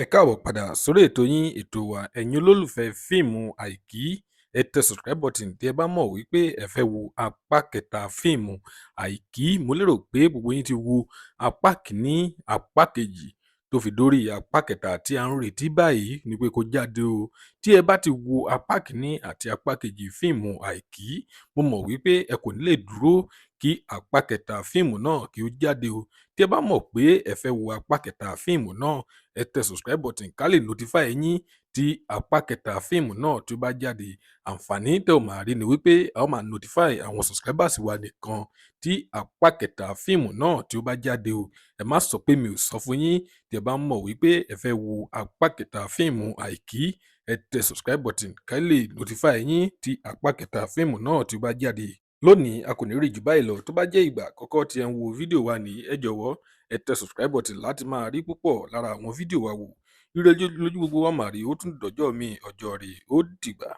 Ẹ káàbọ̀ padà sórí ètò yín ètò wa ẹ̀yin olólùfẹ́ fíìmù Aiki. Ẹ tẹ subscribe button tí ẹ bá mọ̀ wípé ẹ fẹ́ wo apá kẹta fíìmù Aiki. Mo lérò pé gbogbo yín ti wo apá kìíní, apá kejì tó fi dórí apá kẹta tí a ń retí báyìí ni pé kó jáde o. Tí ẹ bá ti wo apá kìíní àti apá kejì fíìmù Aiki, mo mọ̀ wípé ẹ kò ní lè dúró kí apá kẹta fíìmù náà kí ó jáde o. Tí ẹ bá mọ̀ pé ẹ fẹ́ wo apá kẹta fíìmù náà, ẹ tẹ subscribe button ká lè notify yín tí apá kẹta fíìmù náà tí ó bá jáde. Àǹfààní tẹ́ ò máa rí ni wípé a ó máa notify àwọn subscribers wa nìkan tí apá kẹta fíìmù náà tí ó bá jáde o. Ẹ má sọ pé mi ò sọ fún yín. Tí ẹ bá mọ̀ wípé ẹ fẹ́ wo apá kẹta fíìmù Aiki, ẹ tẹ subscribe button ká lè notify yín tí apá kẹta fíìmù náà tí ó bá jáde. Lónìí a kò ní rí jù báyìí lọ. Tó bá jẹ́ ìgbà àkọ́kọ́ tí ẹ ń wo fídíò wa nìyí, ẹ jọ̀wọ́ ẹ tẹ subscribe button láti máa rí púpọ̀ lára àwọn fídíò wa wò. Ire lójú gbogbo wa mà rí, ó tún dọjọ́ mi ọjọ́ rẹ̀ ó dìgbà.